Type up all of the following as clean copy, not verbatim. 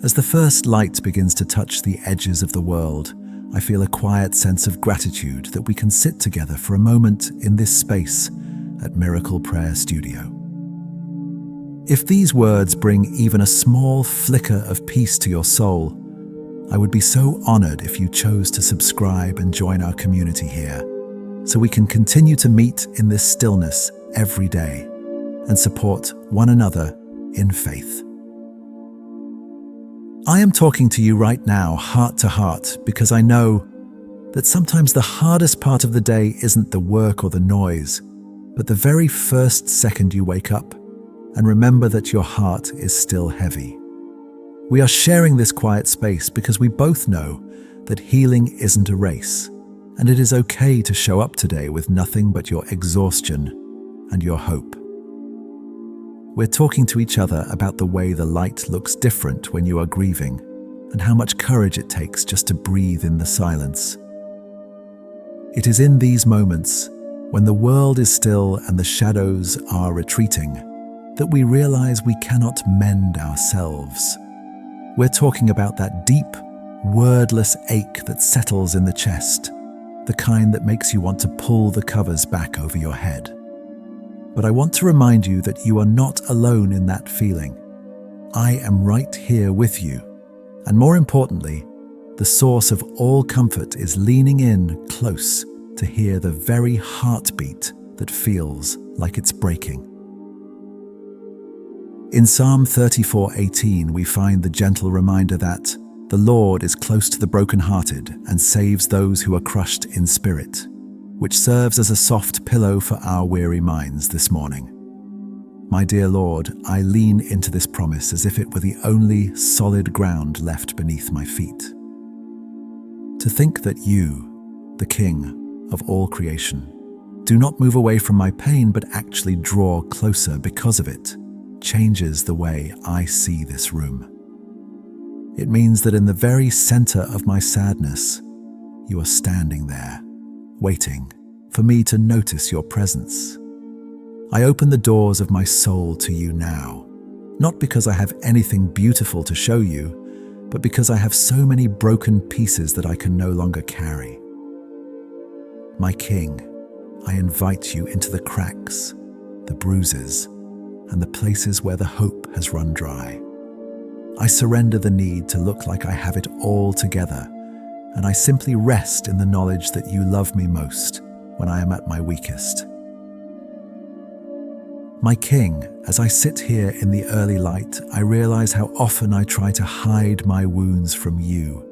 As the first light begins to touch the edges of the world, I feel a quiet sense of gratitude that we can sit together for a moment in this space at Miracle Prayer Studio. If these words bring even a small flicker of peace to your soul, I would be so honored if you chose to subscribe and join our community here, so we can continue to meet in this stillness every day and support one another in faith. I am talking to you right now, heart to heart, because I know that sometimes the hardest part of the day isn't the work or the noise, but the very first second you wake up and remember that your heart is still heavy. We are sharing this quiet space because we both know that healing isn't a race, and it is okay to show up today with nothing but your exhaustion and your hope. We're talking to each other about the way the light looks different when you are grieving, and how much courage it takes just to breathe in the silence. It is in these moments, when the world is still and the shadows are retreating, that we realize we cannot mend ourselves. We're talking about that deep, wordless ache that settles in the chest, the kind that makes you want to pull the covers back over your head. But I want to remind you that you are not alone in that feeling. I am right here with you. And more importantly, the source of all comfort is leaning in close to hear the very heartbeat that feels like it's breaking. In Psalm 34:18, we find the gentle reminder that the Lord is close to the brokenhearted and saves those who are crushed in spirit, which serves as a soft pillow for our weary minds this morning. My dear Lord, I lean into this promise as if it were the only solid ground left beneath my feet. To think that you, the King of all creation, do not move away from my pain but actually draw closer because of it, changes the way I see this room. It means that in the very center of my sadness, you are standing there, waiting for me to notice your presence. I open the doors of my soul to you now, not because I have anything beautiful to show you, but because I have so many broken pieces that I can no longer carry. My King, I invite you into the cracks, the bruises, and the places where the hope has run dry. I surrender the need to look like I have it all together, and I simply rest in the knowledge that you love me most when I am at my weakest. My King, as I sit here in the early light, I realize how often I try to hide my wounds from you,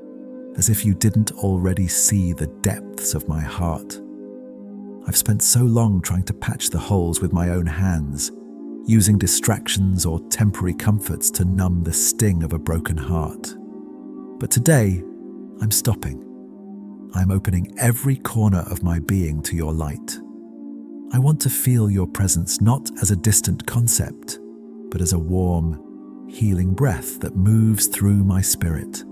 as if you didn't already see the depths of my heart. I've spent so long trying to patch the holes with my own hands, using distractions or temporary comforts to numb the sting of a broken heart. But today, I'm stopping. I'm opening every corner of my being to your light. I want to feel your presence not as a distant concept, but as a warm, healing breath that moves through my spirit.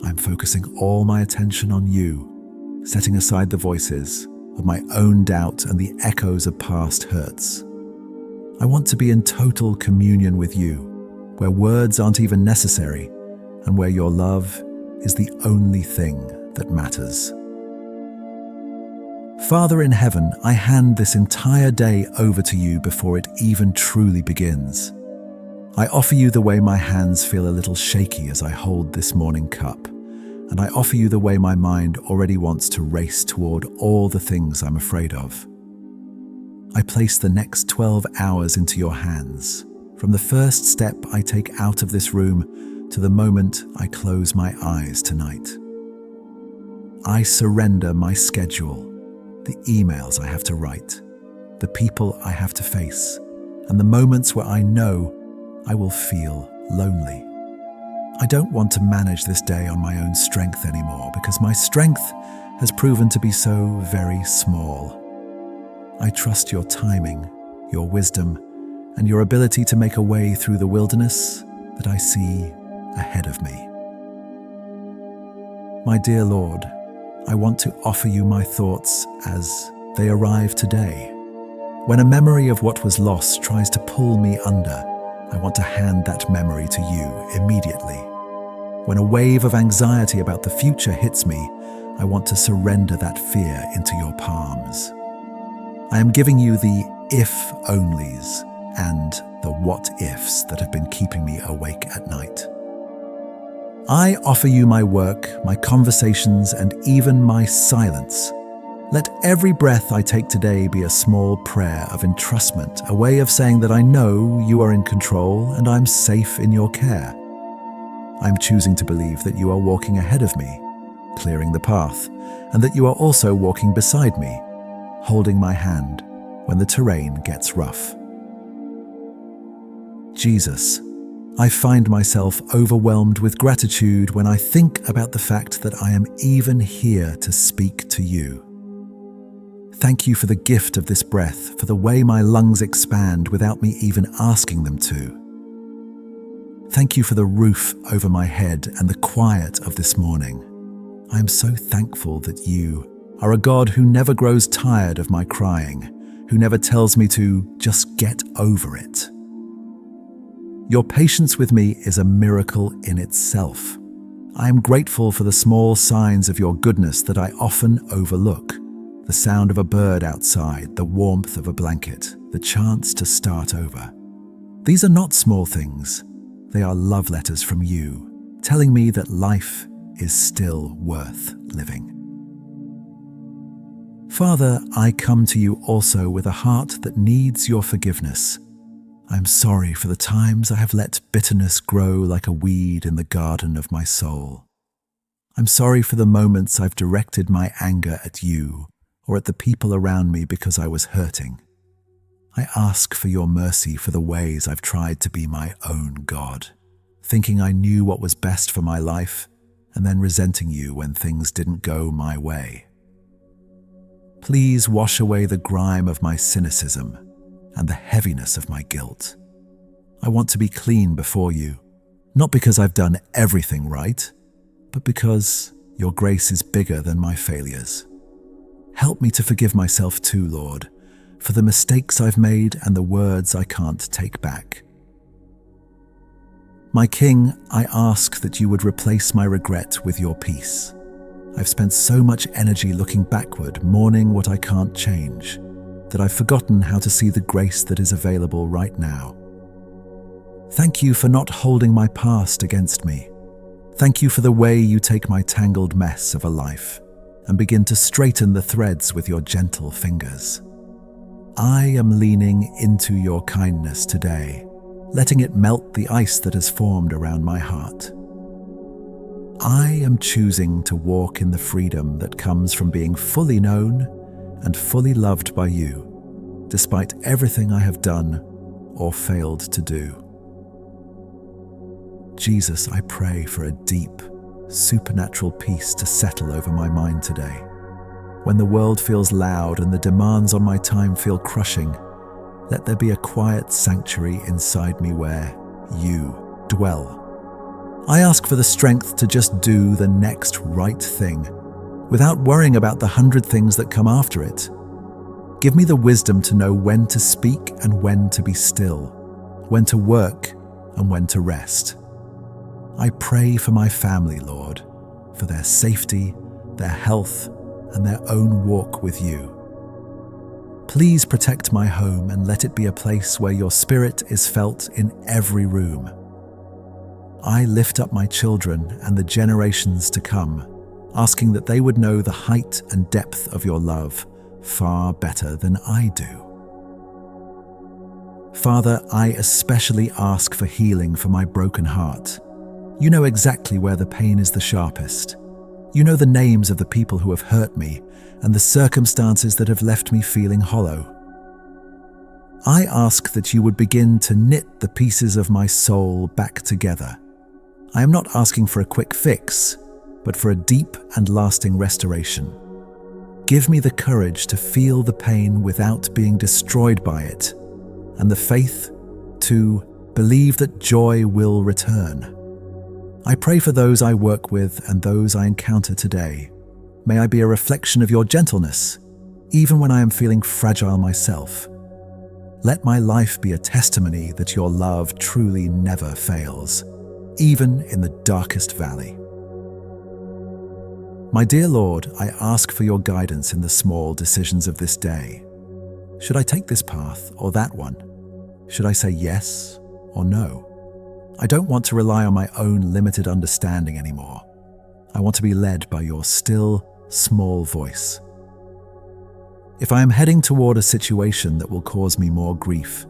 I'm focusing all my attention on you, setting aside the voices of my own doubt and the echoes of past hurts. I want to be in total communion with you, where words aren't even necessary, and where your love is the only thing that matters. Father in heaven, I hand this entire day over to you before it even truly begins. I offer you the way my hands feel a little shaky as I hold this morning cup, and I offer you the way my mind already wants to race toward all the things I'm afraid of. I place the next 12 hours into your hands, from the first step I take out of this room to the moment I close my eyes tonight. I surrender my schedule, the emails I have to write, the people I have to face, and the moments where I know I will feel lonely. I don't want to manage this day on my own strength anymore because my strength has proven to be so very small. I trust your timing, your wisdom, and your ability to make a way through the wilderness that I see ahead of me. My dear Lord, I want to offer you my thoughts as they arrive today. When a memory of what was lost tries to pull me under, I want to hand that memory to you immediately. When a wave of anxiety about the future hits me, I want to surrender that fear into your palms. I am giving you the if-onlys and the what-ifs that have been keeping me awake at night. I offer you my work, my conversations, and even my silence. Let every breath I take today be a small prayer of entrustment, a way of saying that I know you are in control and I'm safe in your care. I'm choosing to believe that you are walking ahead of me, clearing the path, and that you are also walking beside me, holding my hand when the terrain gets rough. Jesus, I find myself overwhelmed with gratitude when I think about the fact that I am even here to speak to you. Thank you for the gift of this breath, for the way my lungs expand without me even asking them to. Thank you for the roof over my head and the quiet of this morning. I am so thankful that you are a God who never grows tired of my crying, who never tells me to just get over it. Your patience with me is a miracle in itself. I am grateful for the small signs of your goodness that I often overlook. The sound of a bird outside, the warmth of a blanket, the chance to start over. These are not small things. They are love letters from you, telling me that life is still worth living. Father, I come to you also with a heart that needs your forgiveness. I'm sorry for the times I have let bitterness grow like a weed in the garden of my soul. I'm sorry for the moments I've directed my anger at you or at the people around me because I was hurting. I ask for your mercy for the ways I've tried to be my own God, thinking I knew what was best for my life and then resenting you when things didn't go my way. Please wash away the grime of my cynicism and the heaviness of my guilt. I want to be clean before you, not because I've done everything right, but because your grace is bigger than my failures. Help me to forgive myself too, Lord, for the mistakes I've made and the words I can't take back. My King, I ask that you would replace my regret with your peace. I've spent so much energy looking backward, mourning what I can't change, that I've forgotten how to see the grace that is available right now. Thank you for not holding my past against me. Thank you for the way you take my tangled mess of a life and begin to straighten the threads with your gentle fingers. I am leaning into your kindness today, letting it melt the ice that has formed around my heart. I am choosing to walk in the freedom that comes from being fully known and fully loved by you, despite everything I have done or failed to do. Jesus, I pray for a deep, supernatural peace to settle over my mind today. When the world feels loud and the demands on my time feel crushing, let there be a quiet sanctuary inside me where you dwell. I ask for the strength to just do the next right thing, without worrying about the 100 things that come after it. Give me the wisdom to know when to speak and when to be still, when to work and when to rest. I pray for my family, Lord, for their safety, their health, and their own walk with you. Please protect my home and let it be a place where your spirit is felt in every room. I lift up my children and the generations to come, asking that they would know the height and depth of your love far better than I do. Father, I especially ask for healing for my broken heart. You know exactly where the pain is the sharpest. You know the names of the people who have hurt me and the circumstances that have left me feeling hollow. I ask that you would begin to knit the pieces of my soul back together. I am not asking for a quick fix, but for a deep and lasting restoration. Give me the courage to feel the pain without being destroyed by it, and the faith to believe that joy will return. I pray for those I work with and those I encounter today. May I be a reflection of your gentleness, even when I am feeling fragile myself. Let my life be a testimony that your love truly never fails. even in the darkest valley. My dear Lord, I ask for your guidance in the small decisions of this day. Should I take this path or that one? Should I say yes or no? I don't want to rely on my own limited understanding anymore. I want to be led by your still, small voice. If I am heading toward a situation that will cause me more grief,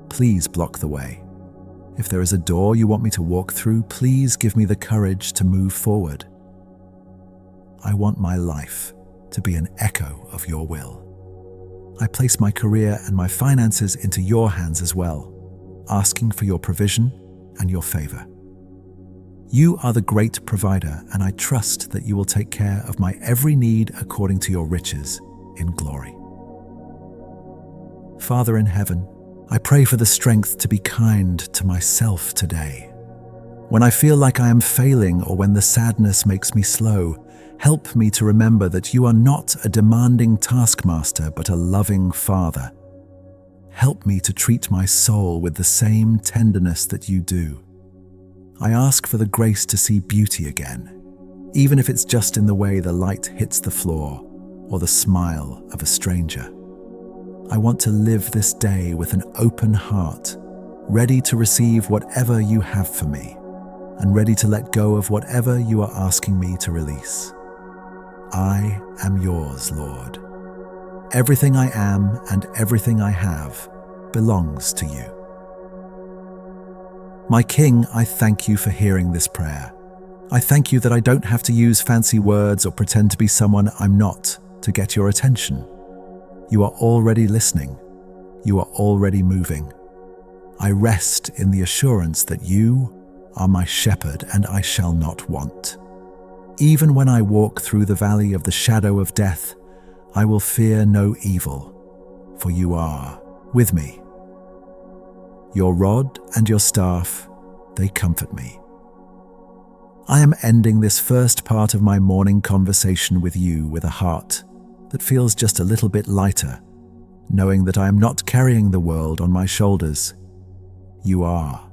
please block the way. If there is a door you want me to walk through, please give me the courage to move forward. I want my life to be an echo of your will. I place my career and my finances into your hands as well, asking for your provision and your favor. You are the great provider, and I trust that you will take care of my every need according to your riches in glory. Father in heaven, I pray for the strength to be kind to myself today. When I feel like I am failing or when the sadness makes me slow, help me to remember that you are not a demanding taskmaster but a loving Father. Help me to treat my soul with the same tenderness that you do. I ask for the grace to see beauty again, even if it's just in the way the light hits the floor or the smile of a stranger. I want to live this day with an open heart, ready to receive whatever you have for me, and ready to let go of whatever you are asking me to release. I am yours, Lord. Everything I am and everything I have belongs to you. My King, I thank you for hearing this prayer. I thank you that I don't have to use fancy words or pretend to be someone I'm not to get your attention. You are already listening. You are already moving. I rest in the assurance that you are my shepherd and I shall not want. Even when I walk through the valley of the shadow of death, I will fear no evil, for you are with me. Your rod and your staff, they comfort me. I am ending this first part of my morning conversation with you with a heart that feels just a little bit lighter, knowing that I am not carrying the world on my shoulders. You are.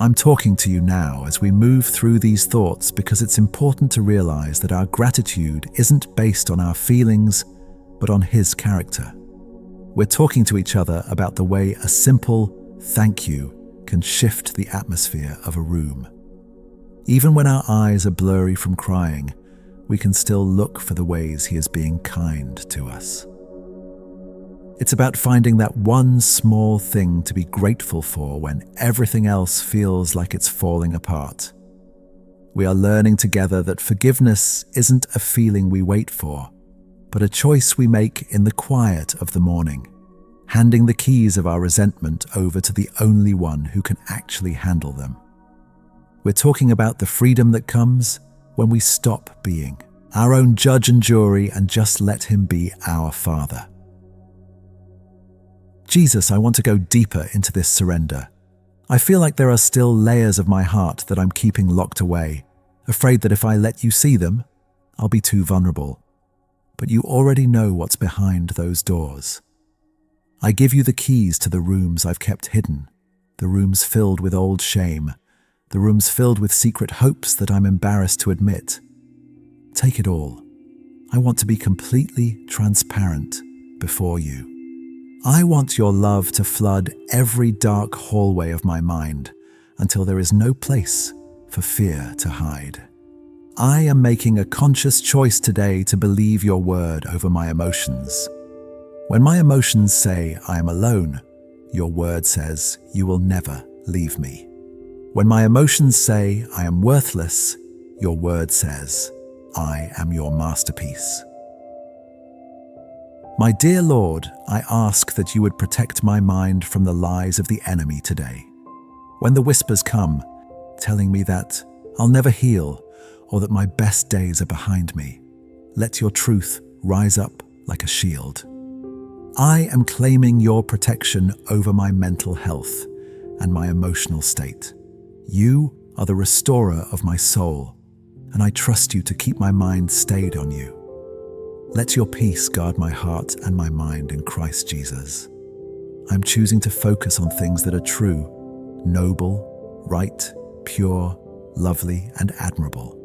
I'm talking to you now as we move through these thoughts because it's important to realize that our gratitude isn't based on our feelings, but on His character. We're talking to each other about the way a simple thank you can shift the atmosphere of a room. Even when our eyes are blurry from crying, we can still look for the ways He is being kind to us. It's about finding that one small thing to be grateful for when everything else feels like it's falling apart. We are learning together that forgiveness isn't a feeling we wait for, but a choice we make in the quiet of the morning, handing the keys of our resentment over to the only one who can actually handle them. We're talking about the freedom that comes when we stop being our own judge and jury and just let Him be our Father. Jesus, I want to go deeper into this surrender. I feel like there are still layers of my heart that I'm keeping locked away, afraid that if I let you see them, I'll be too vulnerable. But you already know what's behind those doors. I give you the keys to the rooms I've kept hidden, the rooms filled with old shame, the rooms filled with secret hopes that I'm embarrassed to admit. Take it all. I want to be completely transparent before you. I want your love to flood every dark hallway of my mind until there is no place for fear to hide. I am making a conscious choice today to believe your word over my emotions. When my emotions say I am alone, your word says you will never leave me. When my emotions say I am worthless, your word says I am your masterpiece. My dear Lord, I ask that you would protect my mind from the lies of the enemy today. When the whispers come, telling me that I'll never heal or that my best days are behind me, let your truth rise up like a shield. I am claiming your protection over my mental health and my emotional state. You are the restorer of my soul, and I trust you to keep my mind stayed on you. Let your peace guard my heart and my mind in Christ Jesus. I'm choosing to focus on things that are true, noble, right, pure, lovely, and admirable.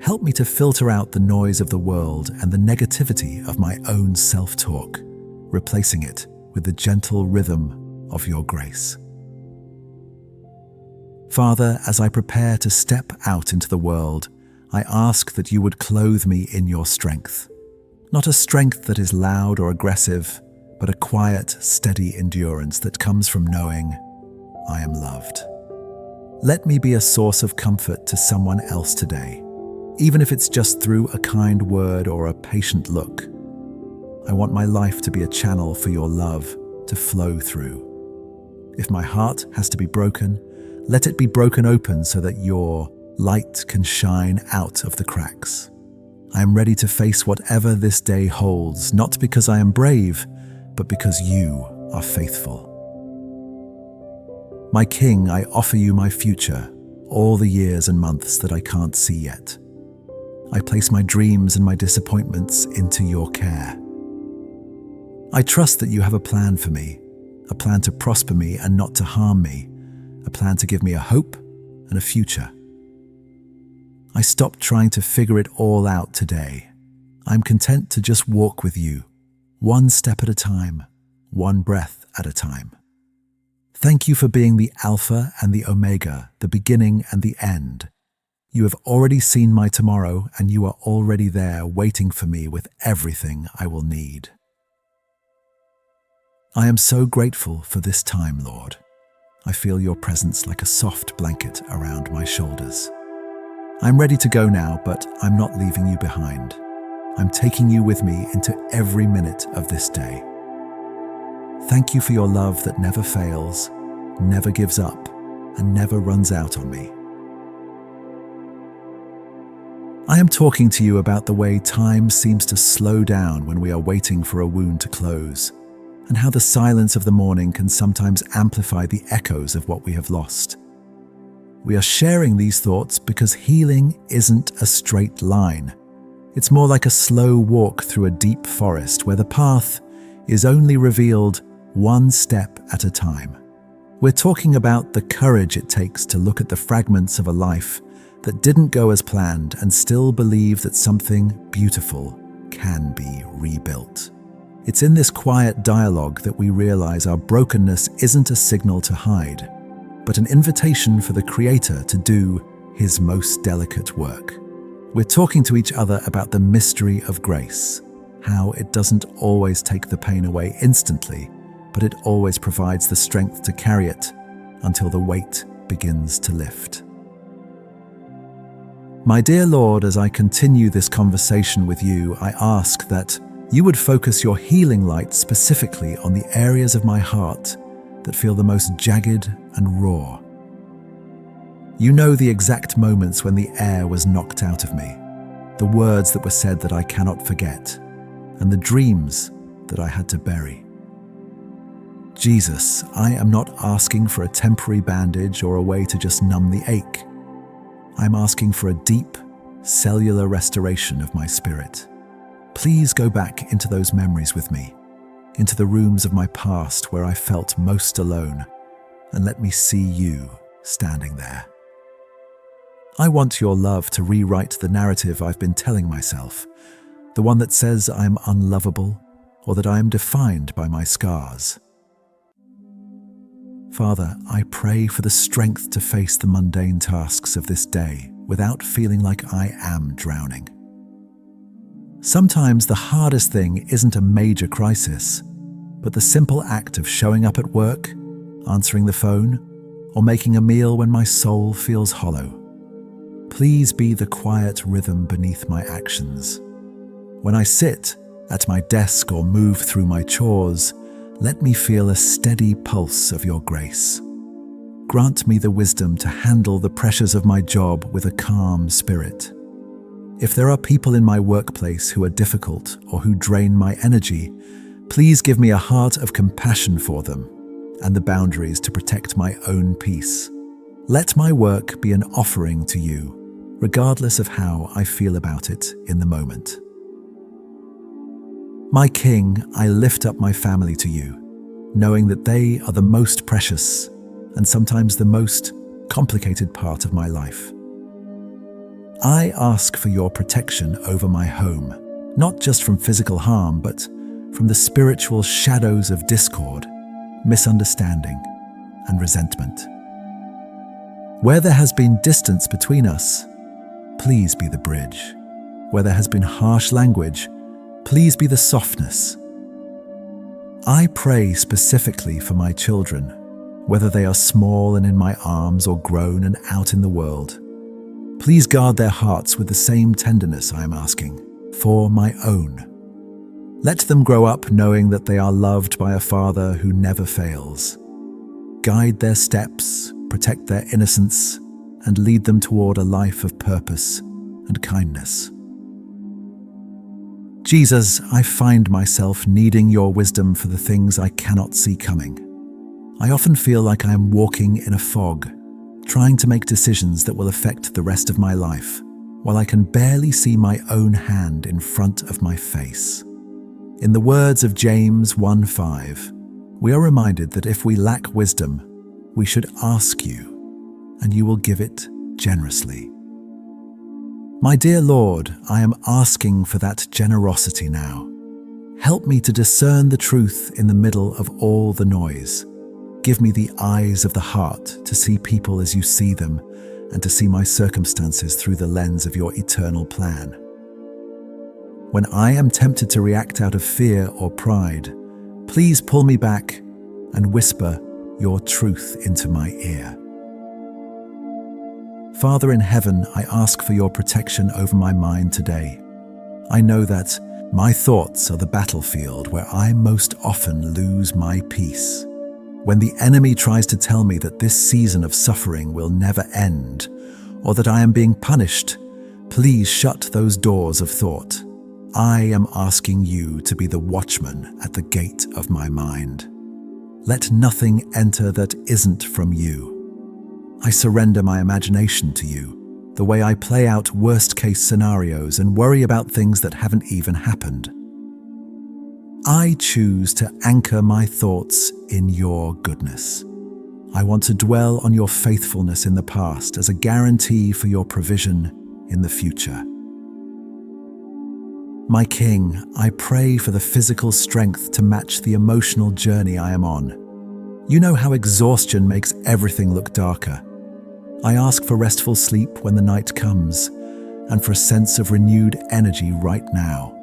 Help me to filter out the noise of the world and the negativity of my own self-talk, replacing it with the gentle rhythm of your grace. Father, as I prepare to step out into the world, I ask that you would clothe me in your strength. Not a strength that is loud or aggressive, but a quiet, steady endurance that comes from knowing I am loved. Let me be a source of comfort to someone else today, even if it's just through a kind word or a patient look. I want my life to be a channel for your love to flow through. If my heart has to be broken, let it be broken open so that your light can shine out of the cracks. I am ready to face whatever this day holds, not because I am brave, but because you are faithful. My King, I offer you my future, all the years and months that I can't see yet. I place my dreams and my disappointments into your care. I trust that you have a plan for me, a plan to prosper me and not to harm me, a plan to give me a hope and a future. I stop trying to figure it all out today. I'm content to just walk with you, one step at a time, one breath at a time. Thank you for being the Alpha and the Omega, the beginning and the end. You have already seen my tomorrow, and you are already there waiting for me with everything I will need. I am so grateful for this time, Lord. I feel your presence like a soft blanket around my shoulders. I'm ready to go now, but I'm not leaving you behind. I'm taking you with me into every minute of this day. Thank you for your love that never fails, never gives up, and never runs out on me. I am talking to you about the way time seems to slow down when we are waiting for a wound to close, and how the silence of the morning can sometimes amplify the echoes of what we have lost. We are sharing these thoughts because healing isn't a straight line. It's more like a slow walk through a deep forest where the path is only revealed one step at a time. We're talking about the courage it takes to look at the fragments of a life that didn't go as planned and still believe that something beautiful can be rebuilt. It's in this quiet dialogue that we realize our brokenness isn't a signal to hide, but an invitation for the Creator to do His most delicate work. We're talking to each other about the mystery of grace, how it doesn't always take the pain away instantly, but it always provides the strength to carry it until the weight begins to lift. My dear Lord, as I continue this conversation with you, I ask that you would focus your healing light specifically on the areas of my heart that feel the most jagged and raw. You know the exact moments when the air was knocked out of me, the words that were said that I cannot forget, and the dreams that I had to bury. Jesus, I am not asking for a temporary bandage or a way to just numb the ache. I'm asking for a deep, cellular restoration of my spirit. Please go back into those memories with me, into the rooms of my past where I felt most alone, and let me see you standing there. I want your love to rewrite the narrative I've been telling myself, the one that says I'm unlovable or that I am defined by my scars. Father, I pray for the strength to face the mundane tasks of this day without feeling like I am drowning. Sometimes the hardest thing isn't a major crisis, but the simple act of showing up at work, answering the phone, or making a meal when my soul feels hollow. Please be the quiet rhythm beneath my actions. When I sit at my desk or move through my chores, let me feel a steady pulse of your grace. Grant me the wisdom to handle the pressures of my job with a calm spirit. If there are people in my workplace who are difficult or who drain my energy, please give me a heart of compassion for them and the boundaries to protect my own peace. Let my work be an offering to you, regardless of how I feel about it in the moment. My King, I lift up my family to you, knowing that they are the most precious and sometimes the most complicated part of my life. I ask for your protection over my home, not just from physical harm, but from the spiritual shadows of discord, misunderstanding, and resentment. Where there has been distance between us, please be the bridge. Where there has been harsh language, please be the softness. I pray specifically for my children, whether they are small and in my arms or grown and out in the world. Please guard their hearts with the same tenderness I am asking for my own. Let them grow up knowing that they are loved by a Father who never fails. Guide their steps, protect their innocence, and lead them toward a life of purpose and kindness. Jesus, I find myself needing your wisdom for the things I cannot see coming. I often feel like I am walking in a fog, trying to make decisions that will affect the rest of my life, while I can barely see my own hand in front of my face. In the words of James 1:5, we are reminded that if we lack wisdom, we should ask you, and you will give it generously. My dear Lord, I am asking for that generosity now. Help me to discern the truth in the middle of all the noise. Give me the eyes of the heart to see people as you see them and to see my circumstances through the lens of your eternal plan. When I am tempted to react out of fear or pride, please pull me back and whisper your truth into my ear. Father in heaven, I ask for your protection over my mind today. I know that my thoughts are the battlefield where I most often lose my peace. When the enemy tries to tell me that this season of suffering will never end, or that I am being punished, please shut those doors of thought. I am asking you to be the watchman at the gate of my mind. Let nothing enter that isn't from you. I surrender my imagination to you, the way I play out worst-case scenarios and worry about things that haven't even happened. I choose to anchor my thoughts in your goodness. I want to dwell on your faithfulness in the past as a guarantee for your provision in the future. My King, I pray for the physical strength to match the emotional journey I am on. You know how exhaustion makes everything look darker. I ask for restful sleep when the night comes, and for a sense of renewed energy right now.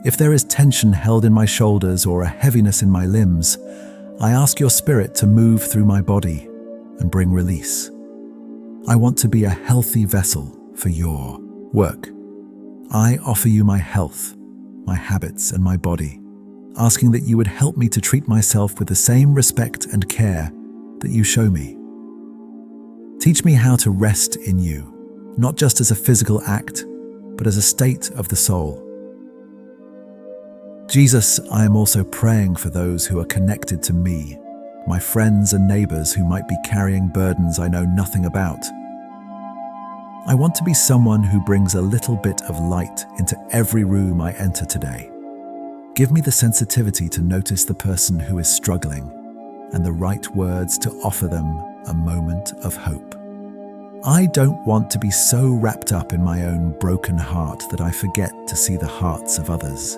If there is tension held in my shoulders or a heaviness in my limbs, I ask your Spirit to move through my body and bring release. I want to be a healthy vessel for your work. I offer you my health, my habits, and my body, asking that you would help me to treat myself with the same respect and care that you show me. Teach me how to rest in you, not just as a physical act, but as a state of the soul. Jesus, I am also praying for those who are connected to me, my friends and neighbors who might be carrying burdens I know nothing about. I want to be someone who brings a little bit of light into every room I enter today. Give me the sensitivity to notice the person who is struggling and the right words to offer them a moment of hope. I don't want to be so wrapped up in my own broken heart that I forget to see the hearts of others.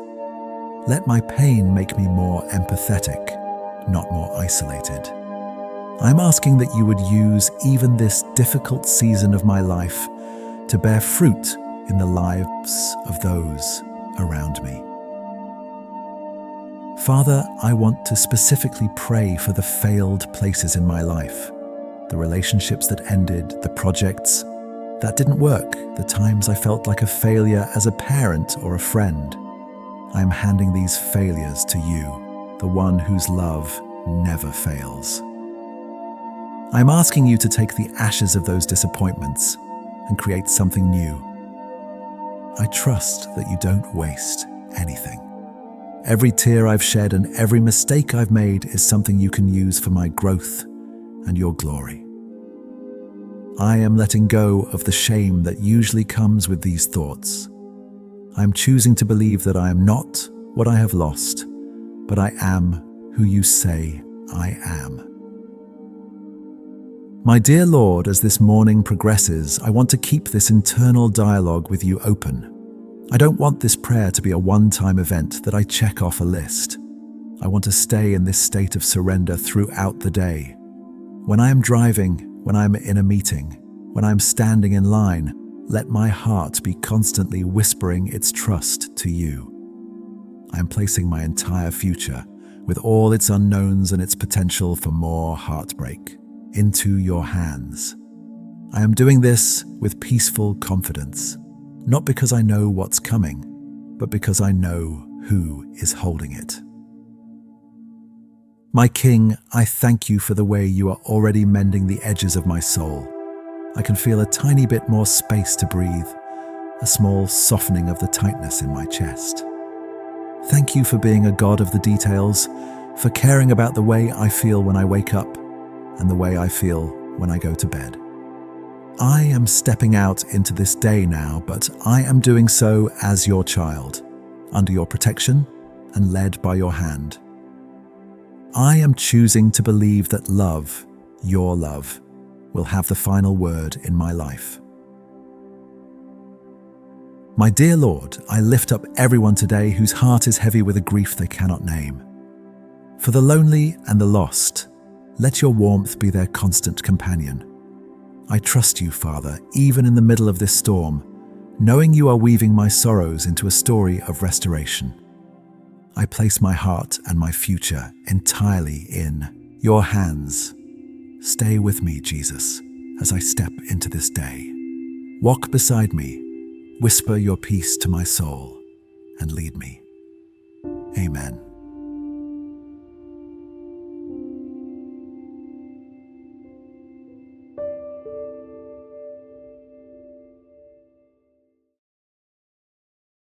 Let my pain make me more empathetic, not more isolated. I'm asking that you would use even this difficult season of my life to bear fruit in the lives of those around me. Father, I want to specifically pray for the failed places in my life, the relationships that ended, the projects that didn't work, the times I felt like a failure as a parent or a friend. I am handing these failures to you, the one whose love never fails. I am asking you to take the ashes of those disappointments and create something new. I trust that you don't waste anything. Every tear I've shed and every mistake I've made is something you can use for my growth and your glory. I am letting go of the shame that usually comes with these thoughts. I am choosing to believe that I am not what I have lost, but I am who you say I am. My dear Lord, as this morning progresses, I want to keep this internal dialogue with you open. I don't want this prayer to be a one-time event that I check off a list. I want to stay in this state of surrender throughout the day. When I am driving, when I am in a meeting, when I am standing in line, let my heart be constantly whispering its trust to you. I am placing my entire future, with all its unknowns and its potential for more heartbreak, into your hands. I am doing this with peaceful confidence, not because I know what's coming, but because I know who is holding it. My King, I thank you for the way you are already mending the edges of my soul. I can feel a tiny bit more space to breathe, a small softening of the tightness in my chest. Thank you for being a God of the details, for caring about the way I feel when I wake up and the way I feel when I go to bed. I am stepping out into this day now, but I am doing so as your child, under your protection and led by your hand. I am choosing to believe that love, your love, will have the final word in my life. My dear Lord, I lift up everyone today whose heart is heavy with a grief they cannot name. For the lonely and the lost, let your warmth be their constant companion. I trust you, Father, even in the middle of this storm, knowing you are weaving my sorrows into a story of restoration. I place my heart and my future entirely in your hands. Stay with me, Jesus, as I step into this day. Walk beside me, whisper your peace to my soul, and lead me. Amen.